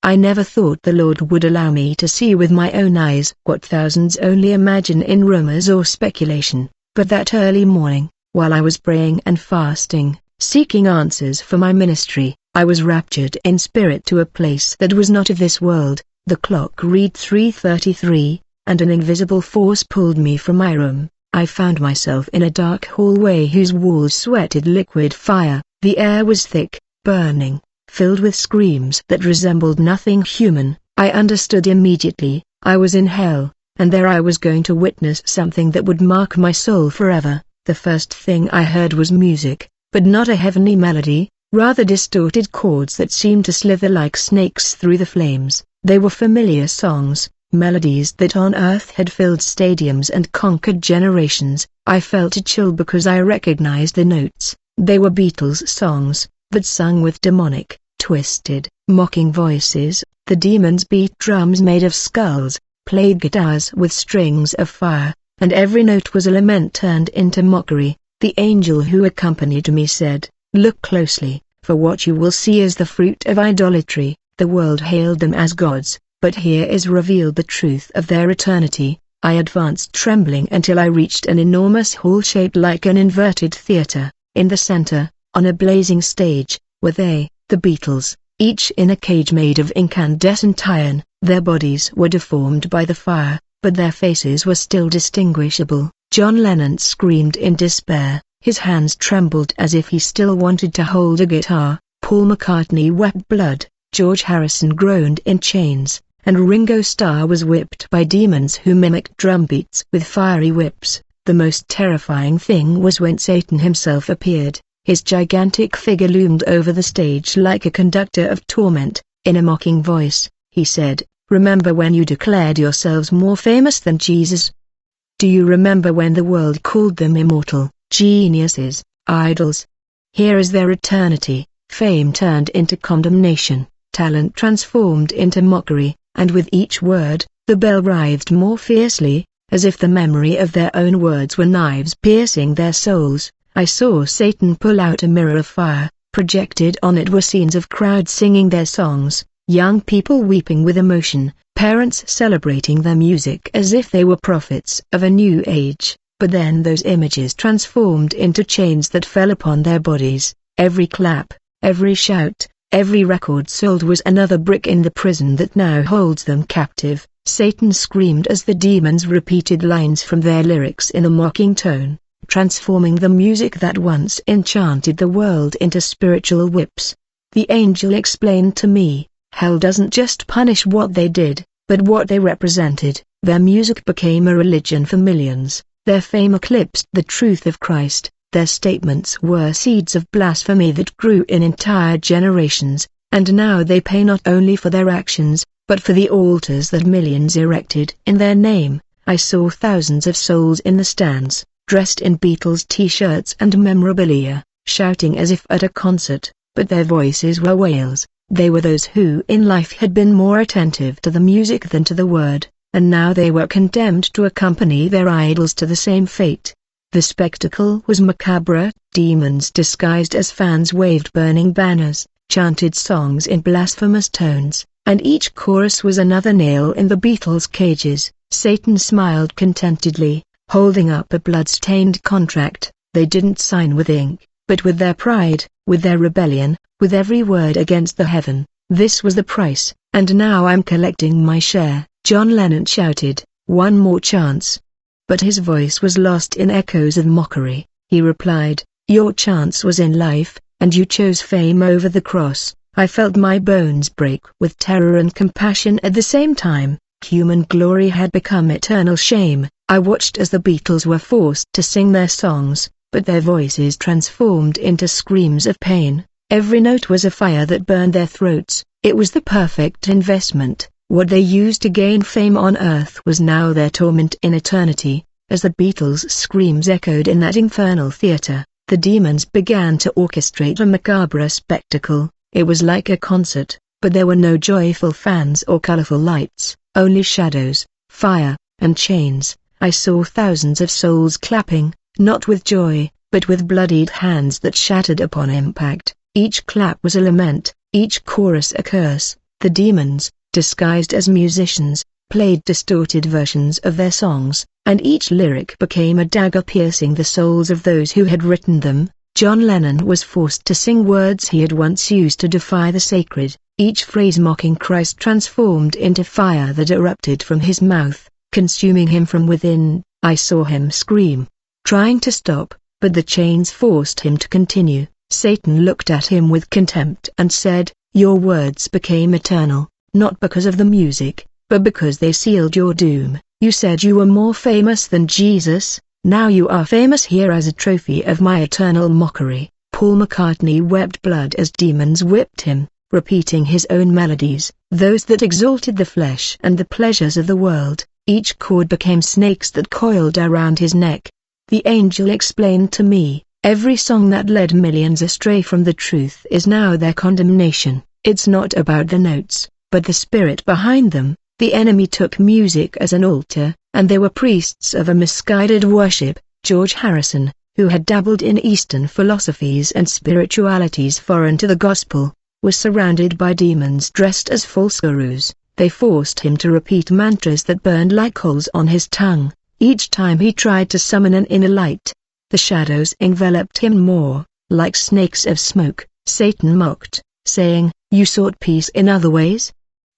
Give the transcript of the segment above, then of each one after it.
I never thought the Lord would allow me to see with my own eyes what thousands only imagine in rumors or speculation, but that early morning, while I was praying and fasting, seeking answers for my ministry, I was raptured in spirit to a place that was not of this world. The clock read 3:33, and an invisible force pulled me from my room. I found myself in a dark hallway whose walls sweated liquid fire. The air was thick, burning, filled with screams that resembled nothing human. I understood immediately, I was in hell, and there I was going to witness something that would mark my soul forever. The first thing I heard was music, but not a heavenly melody, rather distorted chords that seemed to slither like snakes through the flames. They were familiar songs, melodies that on earth had filled stadiums and conquered generations. I felt a chill because I recognized the notes. They were Beatles songs, but sung with demonic, twisted, mocking voices. The demons beat drums made of skulls, played guitars with strings of fire, and every note was a lament turned into mockery. The angel who accompanied me said, "Look closely, for what you will see is the fruit of idolatry." The world hailed them as gods, but here is revealed the truth of their eternity. I advanced trembling until I reached an enormous hall shaped like an inverted theater. In the center, on a blazing stage, were they, the Beatles, each in a cage made of incandescent iron. Their bodies were deformed by the fire, but their faces were still distinguishable. John Lennon screamed in despair, his hands trembled as if he still wanted to hold a guitar. Paul McCartney wept blood, George Harrison groaned in chains, and Ringo Starr was whipped by demons who mimicked drum beats with fiery whips. The most terrifying thing was when Satan himself appeared. His gigantic figure loomed over the stage like a conductor of torment. In a mocking voice, he said, "Remember when you declared yourselves more famous than Jesus? Do you remember when the world called them immortal, geniuses, idols? Here is their eternity, fame turned into condemnation, talent transformed into mockery." And with each word, the bell writhed more fiercely, as if the memory of their own words were knives piercing their souls. I saw Satan pull out a mirror of fire. Projected on it were scenes of crowds singing their songs, young people weeping with emotion, parents celebrating their music as if they were prophets of a new age. But then those images transformed into chains that fell upon their bodies. Every clap, every shout, every record sold was another brick in the prison that now holds them captive. Satan screamed as the demons repeated lines from their lyrics in a mocking tone, transforming the music that once enchanted the world into spiritual whips. The angel explained to me, hell doesn't just punish what they did, but what they represented. Their music became a religion for millions, their fame eclipsed the truth of Christ, their statements were seeds of blasphemy that grew in entire generations, and now they pay not only for their actions, but for the altars that millions erected in their name. I saw thousands of souls in the stands, dressed in Beatles t-shirts and memorabilia, shouting as if at a concert, but their voices were wails. They were those who in life had been more attentive to the music than to the word, and now they were condemned to accompany their idols to the same fate. The spectacle was macabre. Demons disguised as fans waved burning banners, chanted songs in blasphemous tones, and each chorus was another nail in the Beatles' cages. Satan smiled contentedly, holding up a blood-stained contract. They didn't sign with ink, but with their pride, with their rebellion, with every word against the heaven. This was the price, and now I'm collecting my share. John Lennon shouted, "One more chance." But his voice was lost in echoes of mockery. He replied, "Your chance was in life, and you chose fame over the cross." I felt my bones break with terror and compassion at the same time. Human glory had become eternal shame. I watched as the Beatles were forced to sing their songs, but their voices transformed into screams of pain. Every note was a fire that burned their throats. It was the perfect investment. What they used to gain fame on earth was now their torment in eternity. As the Beatles' screams echoed in that infernal theater, the demons began to orchestrate a macabre spectacle. It was like a concert, but there were no joyful fans or colorful lights, only shadows, fire, and chains. I saw thousands of souls clapping, not with joy, but with bloodied hands that shattered upon impact. Each clap was a lament, each chorus a curse. The demons, disguised as musicians, played distorted versions of their songs, and each lyric became a dagger piercing the souls of those who had written them. John Lennon was forced to sing words he had once used to defy the sacred, each phrase mocking Christ transformed into fire that erupted from his mouth, consuming him from within. I saw him scream, trying to stop, but the chains forced him to continue. Satan looked at him with contempt and said, "Your words became eternal, not because of the music, but because they sealed your doom. You said you were more famous than Jesus, now you are famous here as a trophy of my eternal mockery." Paul McCartney wept blood as demons whipped him, repeating his own melodies, those that exalted the flesh and the pleasures of the world. Each chord became snakes that coiled around his neck. The angel explained to me, every song that led millions astray from the truth is now their condemnation. It's not about the notes, but the spirit behind them. The enemy took music as an altar, and they were priests of a misguided worship. George Harrison, who had dabbled in Eastern philosophies and spiritualities foreign to the gospel, was surrounded by demons dressed as false gurus. They forced him to repeat mantras that burned like coals on his tongue. Each time he tried to summon an inner light, the shadows enveloped him more, like snakes of smoke. Satan mocked, saying, "You sought peace in other ways?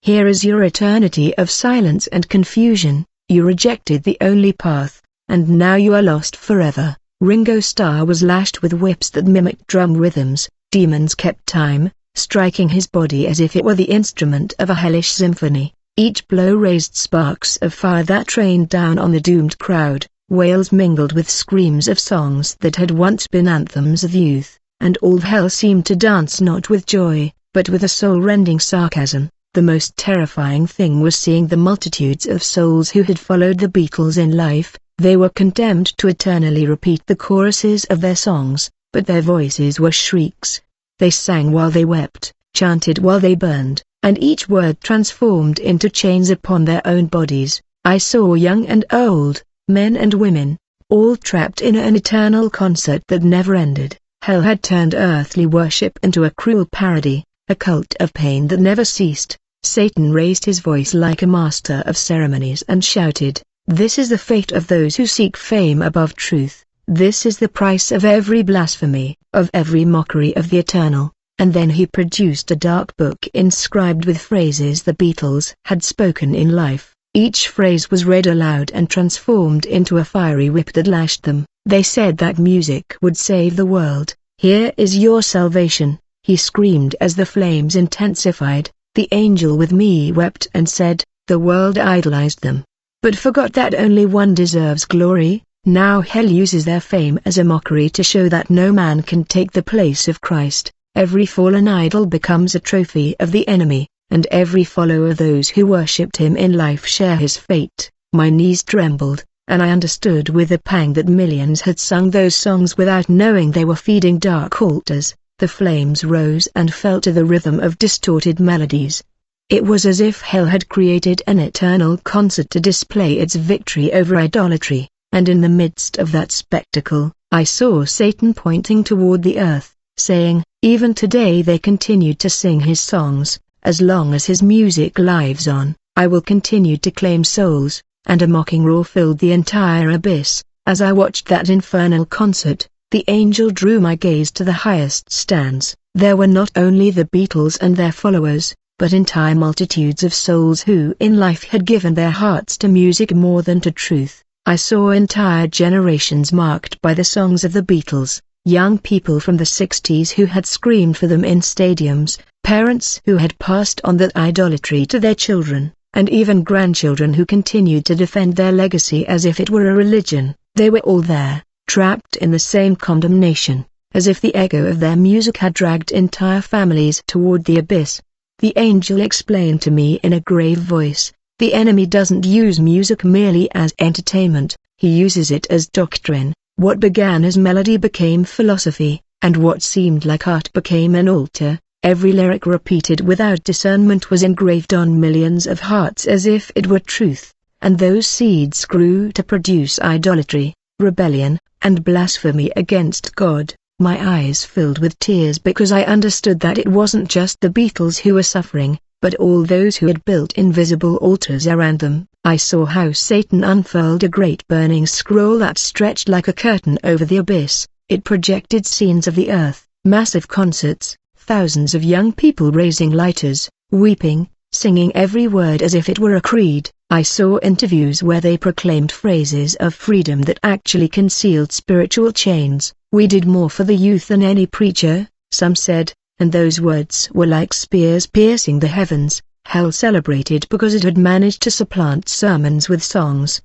Here is your eternity of silence and confusion. You rejected the only path, and now you are lost forever." Ringo Starr was lashed with whips that mimicked drum rhythms. Demons kept time, striking his body as if it were the instrument of a hellish symphony. Each blow raised sparks of fire that rained down on the doomed crowd. Wails mingled with screams of songs that had once been anthems of youth, and all hell seemed to dance not with joy, but with a soul-rending sarcasm. The most terrifying thing was seeing the multitudes of souls who had followed the Beatles in life. They were condemned to eternally repeat the choruses of their songs, but their voices were shrieks. They sang while they wept, chanted while they burned, and each word transformed into chains upon their own bodies. I saw young and old, men and women, all trapped in an eternal concert that never ended. Hell had turned earthly worship into a cruel parody, a cult of pain that never ceased. Satan raised his voice like a master of ceremonies and shouted, "This is the fate of those who seek fame above truth. This is the price of every blasphemy, of every mockery of the eternal." And then he produced a dark book inscribed with phrases the Beatles had spoken in life. Each phrase was read aloud and transformed into a fiery whip that lashed them. They said that music would save the world. "Here is your salvation," he screamed as the flames intensified. The angel with me wept and said, "The world idolized them, but forgot that only one deserves glory." Now hell uses their fame as a mockery to show that no man can take the place of Christ. Every fallen idol becomes a trophy of the enemy, and every follower of those who worshipped him in life share his fate. My knees trembled, and I understood with a pang that millions had sung those songs without knowing they were feeding dark altars. The flames rose and fell to the rhythm of distorted melodies. It was as if hell had created an eternal concert to display its victory over idolatry, and in the midst of that spectacle, I saw Satan pointing toward the earth, saying, "Even today they continued to sing his songs. As long as his music lives on, I will continue to claim souls," and a mocking roar filled the entire abyss. As I watched that infernal concert, the angel drew my gaze to the highest stands. There were not only the Beatles and their followers, but entire multitudes of souls who in life had given their hearts to music more than to truth. I saw entire generations marked by the songs of the Beatles, young people from the 60s who had screamed for them in stadiums, parents who had passed on that idolatry to their children, and even grandchildren who continued to defend their legacy as if it were a religion. They were all there, trapped in the same condemnation, as if the echo of their music had dragged entire families toward the abyss. The angel explained to me in a grave voice, "The enemy doesn't use music merely as entertainment, he uses it as doctrine. What began as melody became philosophy, and what seemed like art became an altar. Every lyric repeated without discernment was engraved on millions of hearts as if it were truth, and those seeds grew to produce idolatry, rebellion, and blasphemy against God." My eyes filled with tears because I understood that it wasn't just the Beatles who were suffering, but all those who had built invisible altars around them. I saw how Satan unfurled a great burning scroll that stretched like a curtain over the abyss. It projected scenes of the earth, massive concerts, thousands of young people raising lighters, weeping, singing every word as if it were a creed. I saw interviews where they proclaimed phrases of freedom that actually concealed spiritual chains. "We did more for the youth than any preacher," some said, and those words were like spears piercing the heavens. Hell celebrated because it had managed to supplant sermons with songs,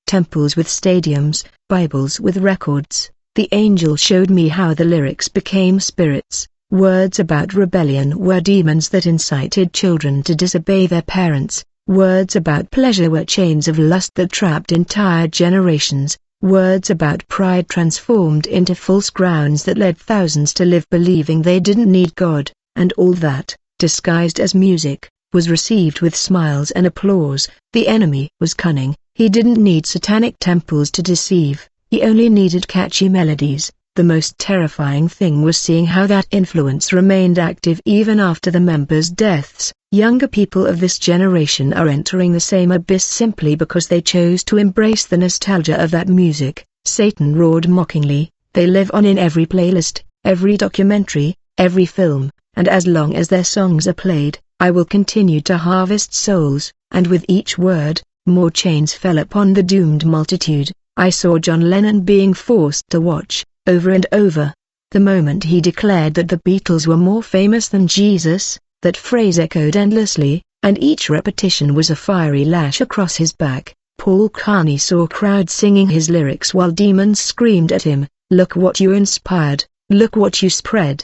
temples with stadiums, Bibles with records. The angel showed me how the lyrics became spirits. Words about rebellion were demons that incited children to disobey their parents. Words about pleasure were chains of lust that trapped entire generations. Words about pride transformed into false grounds that led thousands to live believing they didn't need God. And all that, disguised as music, was received with smiles and applause. The enemy was cunning. He didn't need satanic temples to deceive. He only needed catchy melodies. The most terrifying thing was seeing how that influence remained active even after the members' deaths. Younger people of this generation are entering the same abyss simply because they chose to embrace the nostalgia of that music. Satan roared mockingly, "They live on in every playlist, every documentary, every film, and as long as their songs are played, I will continue to harvest souls." And with each word, more chains fell upon the doomed multitude. I saw John Lennon being forced to watch, over and over, the moment he declared that the Beatles were more famous than Jesus. That phrase echoed endlessly, and each repetition was a fiery lash across his back. Paul Carney saw crowds singing his lyrics while demons screamed at him, "Look what you inspired, look what you spread."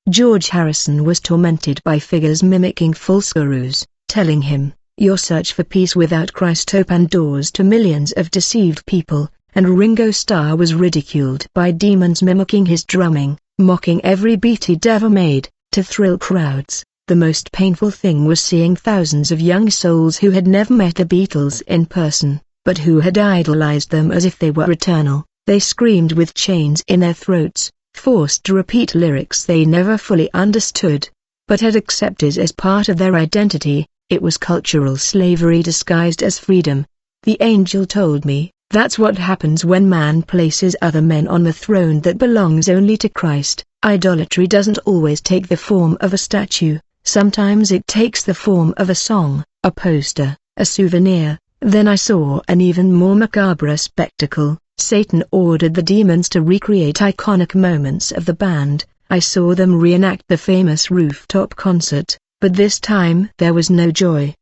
George Harrison was tormented by figures mimicking false gurus, telling him, "Your search for peace without Christ opened doors to millions of deceived people," and Ringo Starr was ridiculed by demons mimicking his drumming, mocking every beat he'd ever made, to thrill crowds. The most painful thing was seeing thousands of young souls who had never met the Beatles in person, but who had idolized them as if they were eternal. They screamed with chains in their throats, forced to repeat lyrics they never fully understood, but had accepted as part of their identity. It was cultural slavery disguised as freedom. The angel told me, "That's what happens when man places other men on the throne that belongs only to Christ." Idolatry doesn't always take the form of a statue. Sometimes it takes the form of a song, a poster, a souvenir. Then I saw an even more macabre spectacle. Satan ordered the demons to recreate iconic moments of the band. I saw them reenact the famous rooftop concert, but this time there was no joy.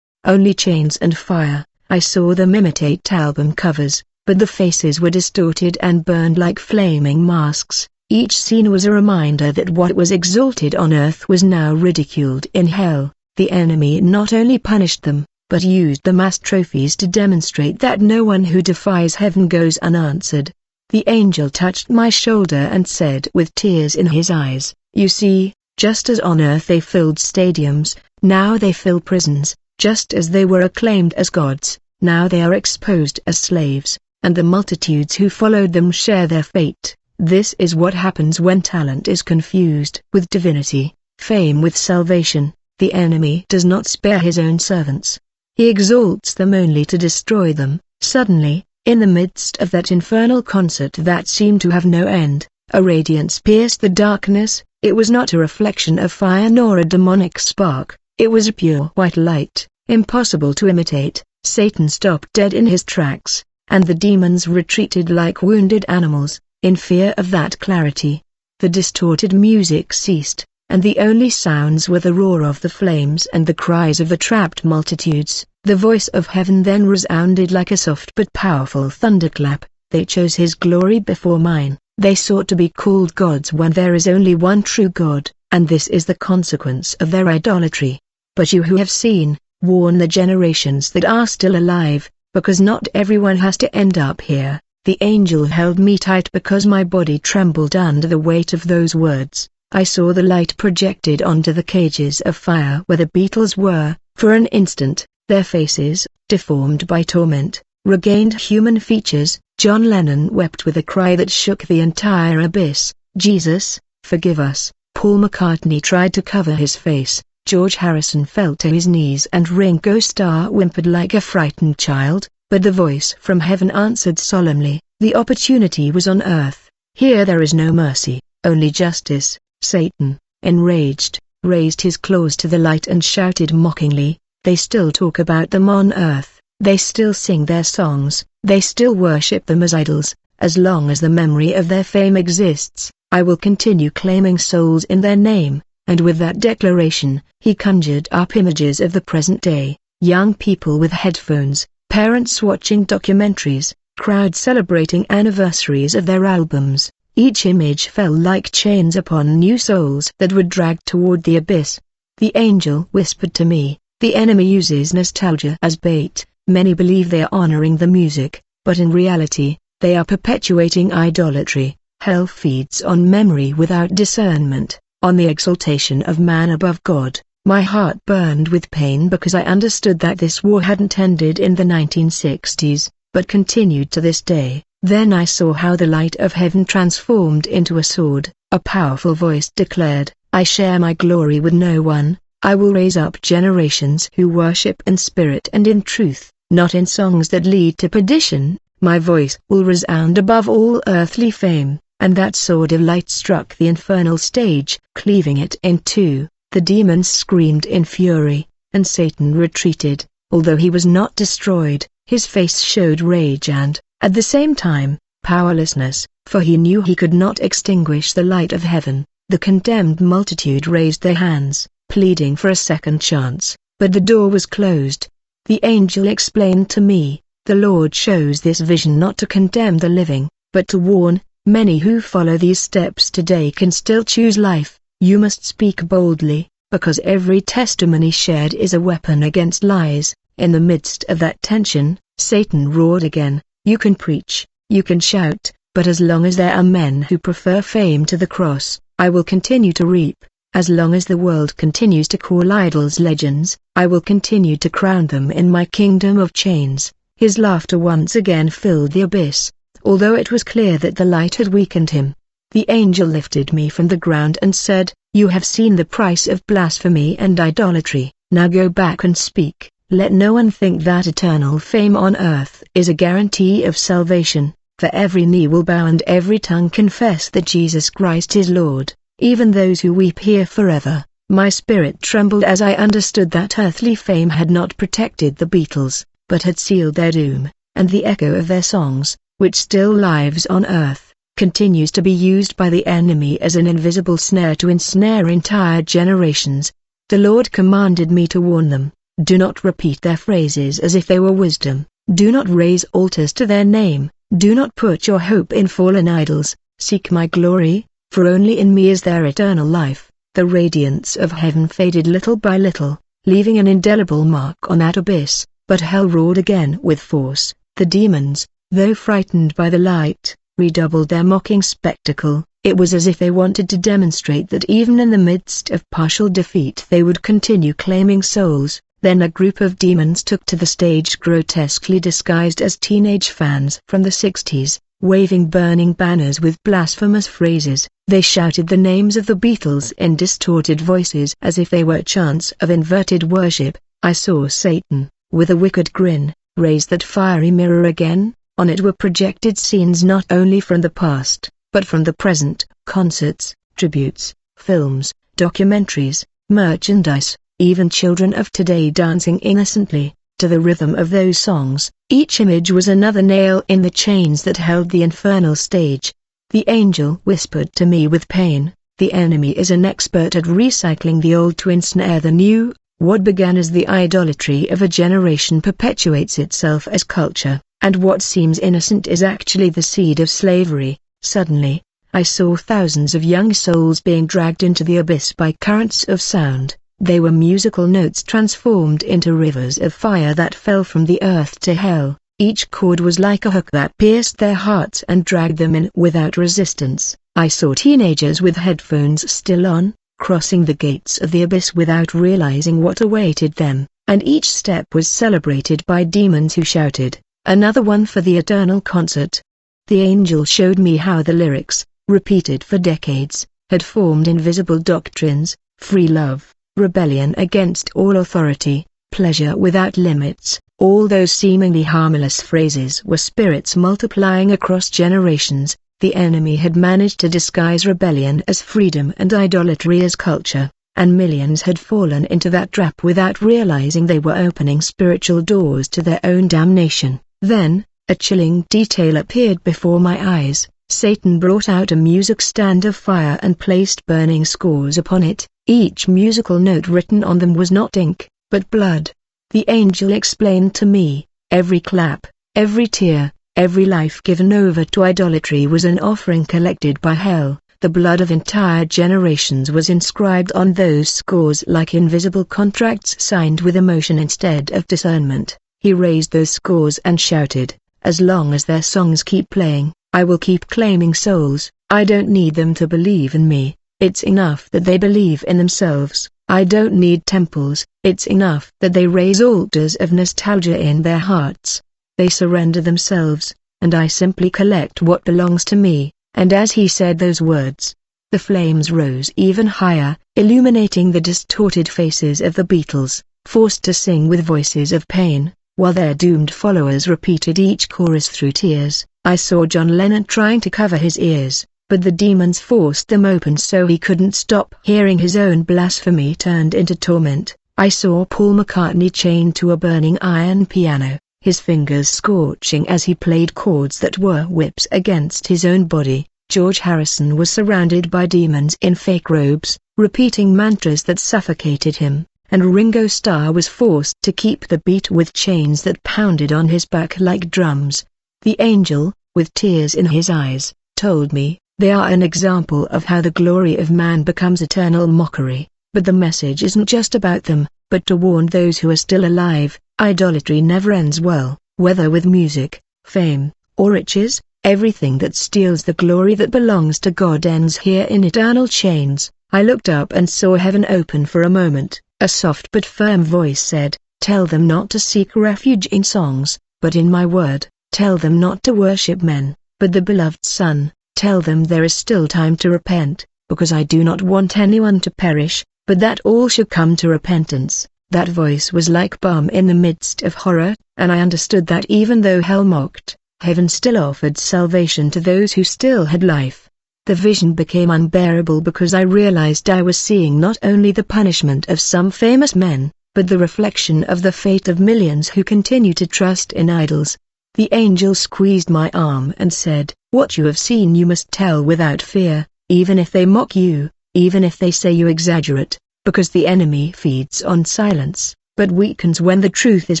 Only chains and fire. I saw them imitate album covers, but the faces were distorted and burned like flaming masks. Each scene was a reminder that what was exalted on earth was now ridiculed in hell. The enemy not only punished them, but used them as trophies to demonstrate that no one who defies heaven goes unanswered. The angel touched my shoulder and said with tears in his eyes, "You see, just as on earth they filled stadiums, now they fill prisons. Just as they were acclaimed as gods, now they are exposed as slaves, and the multitudes who followed them share their fate." This is what happens when talent is confused with divinity, fame with salvation. The enemy does not spare his own servants. He exalts them only to destroy them. Suddenly, in the midst of that infernal concert that seemed to have no end, a radiance pierced the darkness. It was not a reflection of fire nor a demonic spark. It was a pure white light, impossible to imitate. Satan stopped dead in his tracks, and the demons retreated like wounded animals, in fear of that clarity. The distorted music ceased, and the only sounds were the roar of the flames and the cries of the trapped multitudes. The voice of heaven then resounded like a soft but powerful thunderclap. "They chose his glory before mine. They sought to be called gods when there is only one true God, and this is the consequence of their idolatry. But you who have seen, warn the generations that are still alive, because not everyone has to end up here." The angel held me tight because my body trembled under the weight of those words. I saw the light projected onto the cages of fire where the Beatles were. For an instant, their faces, deformed by torment, regained human features. John Lennon wept with a cry that shook the entire abyss. "Jesus, forgive us." Paul McCartney tried to cover his face, George Harrison fell to his knees and Ringo Starr whimpered like a frightened child, but the voice from heaven answered solemnly, "The opportunity was on earth. Here there is no mercy, only justice." Satan, enraged, raised his claws to the light and shouted mockingly, "They still talk about them on earth, they still sing their songs, they still worship them as idols. As long as the memory of their fame exists, I will continue claiming souls in their name." And with that declaration, he conjured up images of the present day, young people with headphones, parents watching documentaries, crowds celebrating anniversaries of their albums. Each image fell like chains upon new souls that were dragged toward the abyss. The angel whispered to me, "The enemy uses nostalgia as bait. Many believe they are honoring the music, but in reality, they are perpetuating idolatry. Hell feeds on memory without discernment, on the exaltation of man above God." My heart burned with pain because I understood that this war hadn't ended in the 1960s, but continued to this day. Then I saw how the light of heaven transformed into a sword. A powerful voice declared, "I share my glory with no one. I will raise up generations who worship in spirit and in truth, not in songs that lead to perdition. My voice will resound above all earthly fame." And that sword of light struck the infernal stage, cleaving it in two. The demons screamed in fury, and Satan retreated. Although he was not destroyed, his face showed rage and, at the same time, powerlessness, for he knew he could not extinguish the light of heaven. The condemned multitude raised their hands, pleading for a second chance, but the door was closed. The angel explained to me, "The Lord shows this vision not to condemn the living, but to warn. Many who follow these steps today can still choose life. You must speak boldly, because every testimony shared is a weapon against lies." In the midst of that tension, Satan roared again, "You can preach, you can shout, but as long as there are men who prefer fame to the cross, I will continue to reap. As long as the world continues to call idols legends, I will continue to crown them in my kingdom of chains." His laughter once again filled the abyss, although it was clear that the light had weakened him. The angel lifted me from the ground and said, "You have seen the price of blasphemy and idolatry. Now go back and speak. Let no one think that eternal fame on earth is a guarantee of salvation, for every knee will bow and every tongue confess that Jesus Christ is Lord, even those who weep here forever." My spirit trembled as I understood that earthly fame had not protected the Beatles, but had sealed their doom, and the echo of their songs, which still lives on earth, continues to be used by the enemy as an invisible snare to ensnare entire generations. The Lord commanded me to warn them, "Do not repeat their phrases as if they were wisdom, do not raise altars to their name, do not put your hope in fallen idols, seek my glory, for only in me is there eternal life." The radiance of heaven faded little by little, leaving an indelible mark on that abyss, but hell roared again with force. The demons, though frightened by the light, redoubled their mocking spectacle. It was as if they wanted to demonstrate that even in the midst of partial defeat they would continue claiming souls. Then a group of demons took to the stage grotesquely disguised as teenage fans from the 60s, waving burning banners with blasphemous phrases. They shouted the names of the Beatles in distorted voices as if they were chants of inverted worship. I saw Satan, with a wicked grin, raise that fiery mirror again. On it were projected scenes not only from the past, but from the present: concerts, tributes, films, documentaries, merchandise, even children of today dancing innocently, to the rhythm of those songs. Each image was another nail in the chains that held the infernal stage. The angel whispered to me with pain, "The enemy is an expert at recycling the old to ensnare the new. What began as the idolatry of a generation perpetuates itself as culture, and what seems innocent is actually the seed of slavery." Suddenly, I saw thousands of young souls being dragged into the abyss by currents of sound. They were musical notes transformed into rivers of fire that fell from the earth to hell. Each chord was like a hook that pierced their hearts and dragged them in without resistance. I saw teenagers with headphones still on, crossing the gates of the abyss without realizing what awaited them, and each step was celebrated by demons who shouted, "Another one for the eternal concert." The angel showed me how the lyrics, repeated for decades, had formed invisible doctrines: free love, rebellion against all authority, pleasure without limits. All those seemingly harmless phrases were spirits multiplying across generations. The enemy had managed to disguise rebellion as freedom and idolatry as culture, and millions had fallen into that trap without realizing they were opening spiritual doors to their own damnation. Then, a chilling detail appeared before my eyes. Satan brought out a music stand of fire and placed burning scores upon it. Each musical note written on them was not ink, but blood. The angel explained to me, every clap, every tear, every life given over to idolatry was an offering collected by hell. The blood of entire generations was inscribed on those scores like invisible contracts signed with emotion instead of discernment. He raised those scores and shouted, "As long as their songs keep playing, I will keep claiming souls. I don't need them to believe in me. It's enough that they believe in themselves. I don't need temples. It's enough that they raise altars of nostalgia in their hearts. They surrender themselves, and I simply collect what belongs to me." And as he said those words, the flames rose even higher, illuminating the distorted faces of the Beatles, forced to sing with voices of pain, while their doomed followers repeated each chorus through tears. I saw John Lennon trying to cover his ears, but the demons forced them open so he couldn't stop hearing his own blasphemy turned into torment. I saw Paul McCartney chained to a burning iron piano, his fingers scorching as he played chords that were whips against his own body. George Harrison was surrounded by demons in fake robes, repeating mantras that suffocated him, and Ringo Starr was forced to keep the beat with chains that pounded on his back like drums. The angel, with tears in his eyes, told me, "They are an example of how the glory of man becomes eternal mockery, but the message isn't just about them, but to warn those who are still alive. Idolatry never ends well, whether with music, fame, or riches. Everything that steals the glory that belongs to God ends here in eternal chains." I looked up and saw heaven open for a moment. A soft but firm voice said, "Tell them not to seek refuge in songs, but in my word. Tell them not to worship men, but the beloved Son. Tell them there is still time to repent, because I do not want anyone to perish, but that all should come to repentance." That voice was like balm in the midst of horror, and I understood that even though hell mocked, heaven still offered salvation to those who still had life. The vision became unbearable because I realized I was seeing not only the punishment of some famous men, but the reflection of the fate of millions who continue to trust in idols. The angel squeezed my arm and said, "What you have seen you must tell without fear, even if they mock you, even if they say you exaggerate. Because the enemy feeds on silence, but weakens when the truth is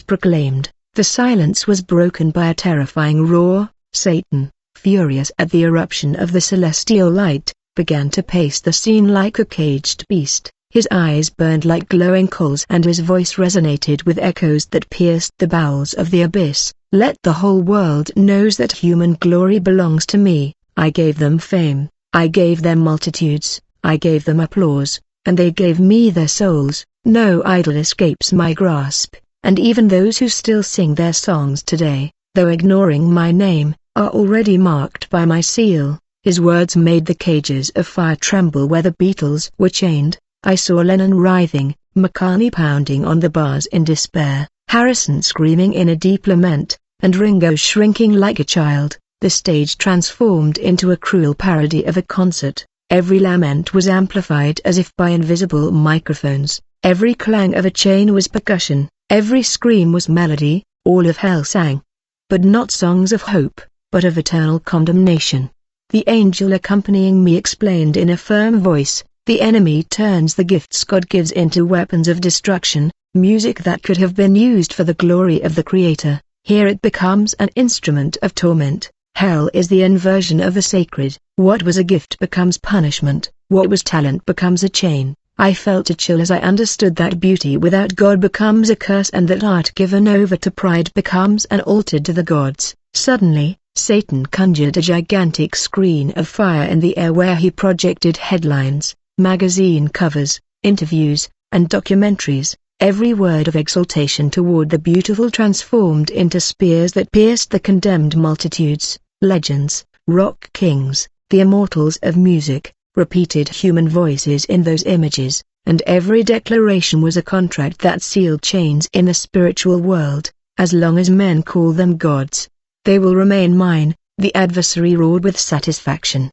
proclaimed." The silence was broken by a terrifying roar. Satan, furious at the eruption of the celestial light, began to pace the scene like a caged beast. His eyes burned like glowing coals and his voice resonated with echoes that pierced the bowels of the abyss. "Let the whole world knows that human glory belongs to me. I gave them fame, I gave them multitudes, I gave them applause, and they gave me their souls. No idol escapes my grasp, and even those who still sing their songs today, though ignoring my name, are already marked by my seal." His words made the cages of fire tremble where the Beatles were chained. I saw Lennon writhing, McCartney pounding on the bars in despair, Harrison screaming in a deep lament, and Ringo shrinking like a child. The stage transformed into a cruel parody of a concert. Every lament was amplified as if by invisible microphones. Every clang of a chain was percussion, every scream was melody. All of hell sang. But not songs of hope, but of eternal condemnation. The angel accompanying me explained in a firm voice, "The enemy turns the gifts God gives into weapons of destruction. Music that could have been used for the glory of the Creator, here it becomes an instrument of torment. Hell is the inversion of the sacred. What was a gift becomes punishment. What was talent becomes a chain." I felt a chill as I understood that beauty without God becomes a curse and that art given over to pride becomes an altar to the gods. Suddenly, Satan conjured a gigantic screen of fire in the air where he projected headlines, magazine covers, interviews, and documentaries. Every word of exaltation toward the beautiful transformed into spears that pierced the condemned multitudes. Legends, rock kings, the immortals of music, repeated human voices in those images. and every declaration was a contract that sealed chains in the spiritual world. As long as men call them gods, they will remain mine, the adversary roared with satisfaction.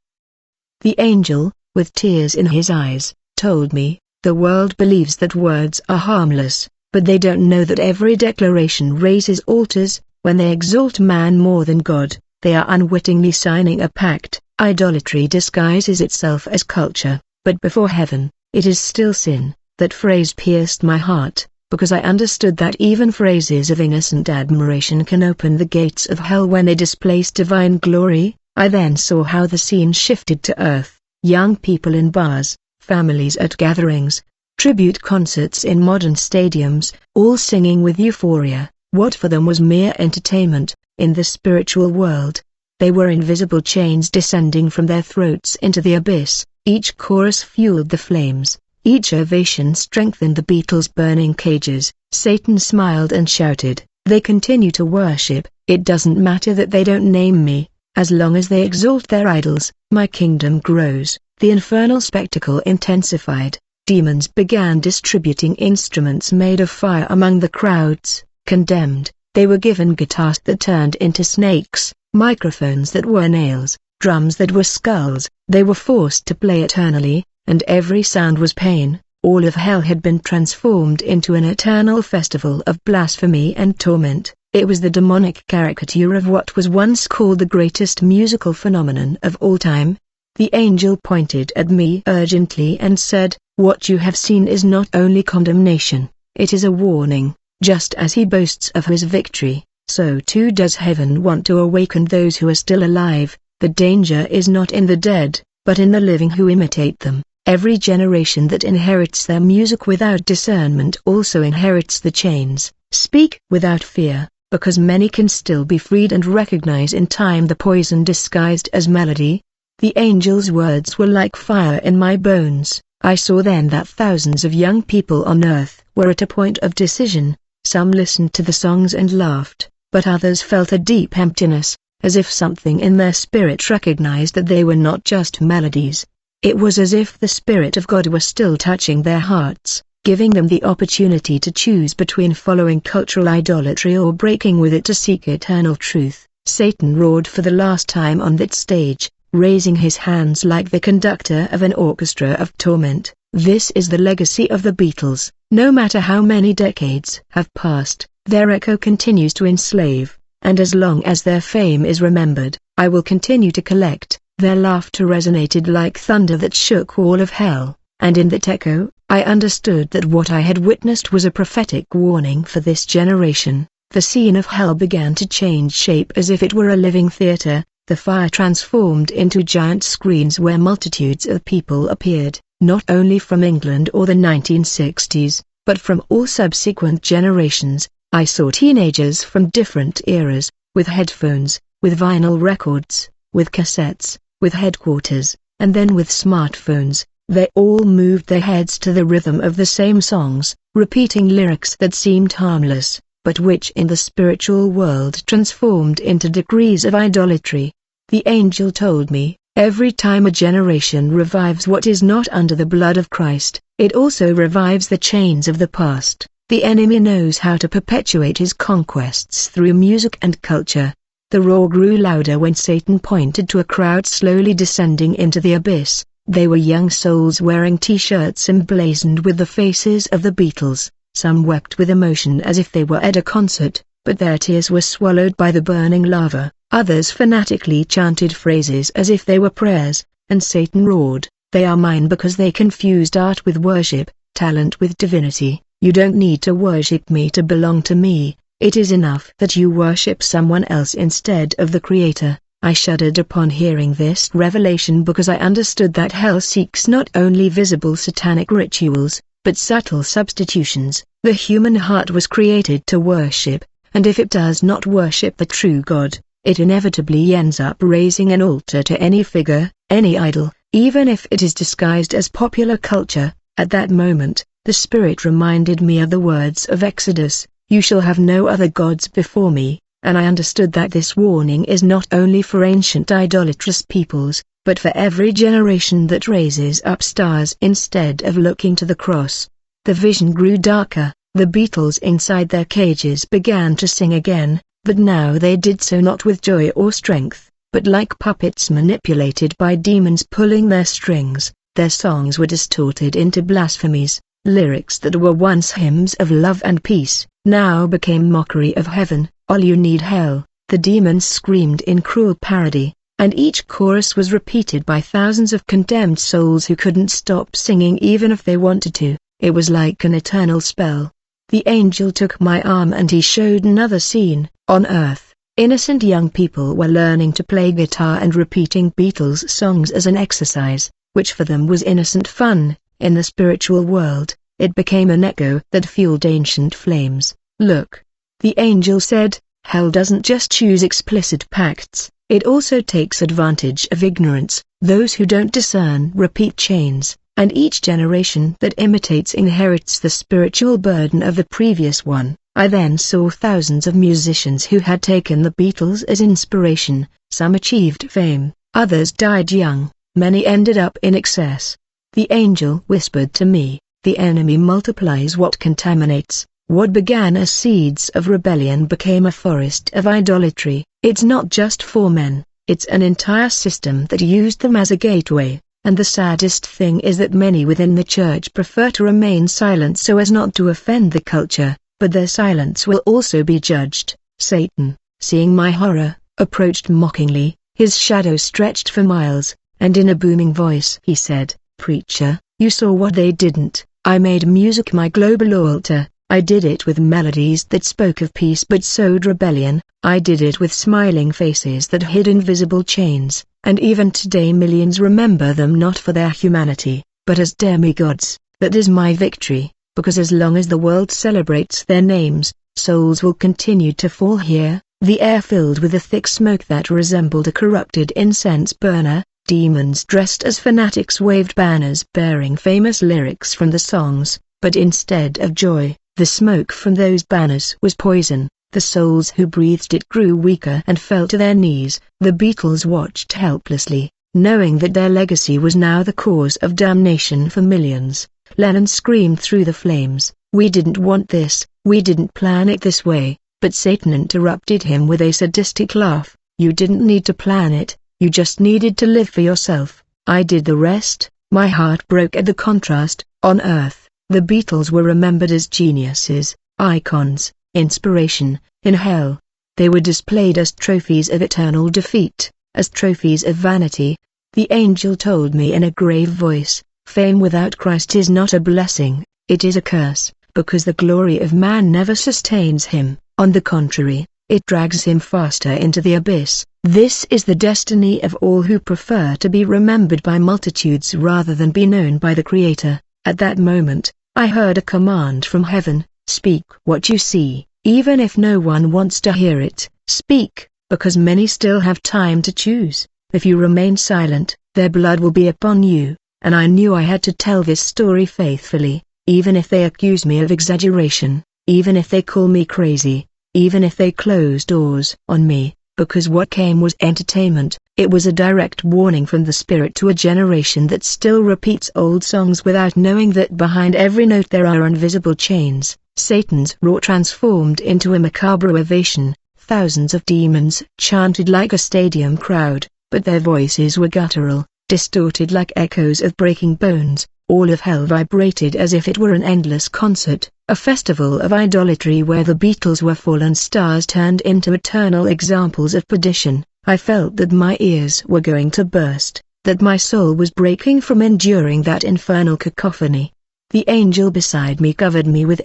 The angel, with tears in his eyes, told me, the world believes that words are harmless, but they don't know that every declaration raises altars. When they exalt man more than God, they are unwittingly signing a pact. Idolatry disguises itself as culture, but before heaven, it is still sin. That phrase pierced my heart, because I understood that even phrases of innocent admiration can open the gates of hell when they displace divine glory. I then saw how the scene shifted to earth: young people in bars, families at gatherings, tribute concerts in modern stadiums, all singing with euphoria. What for them was mere entertainment, in the spiritual world, they were invisible chains descending from their throats into the abyss. Each chorus fueled the flames, each ovation strengthened the Beatles' burning cages. Satan smiled and shouted, "They continue to worship, it doesn't matter that they don't name me, as long as they exalt their idols, my kingdom grows." The infernal spectacle intensified. Demons began distributing instruments made of fire among the crowds. Condemned, they were given guitars that turned into snakes, microphones that were nails, drums that were skulls. They were forced to play eternally, and every sound was pain. All of hell had been transformed into an eternal festival of blasphemy and torment. It was the demonic caricature of what was once called the greatest musical phenomenon of all time. The angel pointed at me urgently and said, "What you have seen is not only condemnation, it is a warning." Just as he boasts of his victory, so too does heaven want to awaken those who are still alive. The danger is not in the dead, but in the living who imitate them. Every generation that inherits their music without discernment also inherits the chains. Speak without fear, because many can still be freed and recognize in time the poison disguised as melody. The angel's words were like fire in my bones. I saw then that thousands of young people on earth were at a point of decision. Some listened to the songs and laughed, but others felt a deep emptiness, as if something in their spirit recognized that they were not just melodies. It was as if the Spirit of God were still touching their hearts, giving them the opportunity to choose between following cultural idolatry or breaking with it to seek eternal truth. Satan roared for the last time on that stage, raising his hands like the conductor of an orchestra of torment. This is the legacy of the Beatles. No matter how many decades have passed, their echo continues to enslave, and as long as their fame is remembered, I will continue to collect. Their laughter resonated like thunder that shook all of hell, and in that echo, I understood that what I had witnessed was a prophetic warning for this generation. The scene of hell began to change shape as if it were a living theater. The fire transformed into giant screens where multitudes of people appeared, not only from England or the 1960s, but from all subsequent generations. I saw teenagers from different eras, with headphones, with vinyl records, with cassettes, with headquarters, and then with smartphones. They all moved their heads to the rhythm of the same songs, repeating lyrics that seemed harmless, but which in the spiritual world transformed into decrees of idolatry. The angel told me, every time a generation revives what is not under the blood of Christ, it also revives the chains of the past. The enemy knows how to perpetuate his conquests through music and culture. The roar grew louder when Satan pointed to a crowd slowly descending into the abyss. They were young souls wearing t-shirts emblazoned with the faces of the Beatles. Some wept with emotion as if they were at a concert, but their tears were swallowed by the burning lava. Others fanatically chanted phrases as if they were prayers, and Satan roared, "They are mine," because they confused art with worship, talent with divinity. You don't need to worship me to belong to me. It is enough that you worship someone else instead of the Creator. I shuddered upon hearing this revelation because I understood that hell seeks not only visible satanic rituals, but subtle substitutions. The human heart was created to worship, and if it does not worship the true God, it inevitably ends up raising an altar to any figure, any idol, even if it is disguised as popular culture. At that moment, the Spirit reminded me of the words of Exodus, "You shall have no other gods before me," and I understood that this warning is not only for ancient idolatrous peoples, but for every generation that raises up stars instead of looking to the cross. The vision grew darker. The beetles inside their cages began to sing again, but now they did so not with joy or strength, but like puppets manipulated by demons pulling their strings. Their songs were distorted into blasphemies. Lyrics that were once hymns of love and peace, now became mockery of heaven. All you need hell, the demons screamed in cruel parody, and each chorus was repeated by thousands of condemned souls who couldn't stop singing even if they wanted to. It was like an eternal spell. The angel took my arm and he showed another scene. On earth, innocent young people were learning to play guitar and repeating Beatles songs as an exercise, which for them was innocent fun. In the spiritual world, it became an echo that fueled ancient flames. Look, the angel said, hell doesn't just choose explicit pacts, it also takes advantage of ignorance. Those who don't discern repeat chains, and each generation that imitates inherits the spiritual burden of the previous one. I then saw thousands of musicians who had taken the Beatles as inspiration. Some achieved fame, others died young, many ended up in excess. The angel whispered to me, the enemy multiplies what contaminates. What began as seeds of rebellion became a forest of idolatry. It's not just for men, it's an entire system that used them as a gateway, and the saddest thing is that many within the church prefer to remain silent so as not to offend the culture, but their silence will also be judged. Satan, seeing my horror, approached mockingly, his shadow stretched for miles, and in a booming voice he said, Preacher, you saw what they didn't. I made music my global altar. I did it with melodies that spoke of peace but sowed rebellion. I did it with smiling faces that hid invisible chains, and even today millions remember them not for their humanity, but as demigods. That is my victory, because as long as the world celebrates their names, souls will continue to fall here. The air filled with a thick smoke that resembled a corrupted incense burner. Demons dressed as fanatics waved banners bearing famous lyrics from the songs, but instead of joy, the smoke from those banners was poison. The souls who breathed it grew weaker and fell to their knees. The Beatles watched helplessly, knowing that their legacy was now the cause of damnation for millions. Lennon screamed through the flames, we didn't want this, we didn't plan it this way, but Satan interrupted him with a sadistic laugh. You didn't need to plan it. You just needed to live for yourself. I did the rest. My heart broke at the contrast. On Earth, the Beatles were remembered as geniuses, icons, inspiration. In hell, they were displayed as trophies of eternal defeat, as trophies of vanity. The angel told me in a grave voice, fame without Christ is not a blessing, it is a curse, because the glory of man never sustains him. On the contrary, it drags him faster into the abyss. This is the destiny of all who prefer to be remembered by multitudes rather than be known by the Creator. At that moment, I heard a command from heaven, speak what you see, even if no one wants to hear it. Speak, because many still have time to choose. If you remain silent, their blood will be upon you, and I knew I had to tell this story faithfully, even if they accuse me of exaggeration, even if they call me crazy, even if they close doors on me. Because what came was entertainment. It was a direct warning from the Spirit to a generation that still repeats old songs without knowing that behind every note there are invisible chains. Satan's roar transformed into a macabre ovation. Thousands of demons chanted like a stadium crowd, but their voices were guttural, distorted like echoes of breaking bones. All of hell vibrated as if it were an endless concert, a festival of idolatry where the Beatles were fallen stars turned into eternal examples of perdition. I felt that my ears were going to burst, that my soul was breaking from enduring that infernal cacophony. The angel beside me covered me with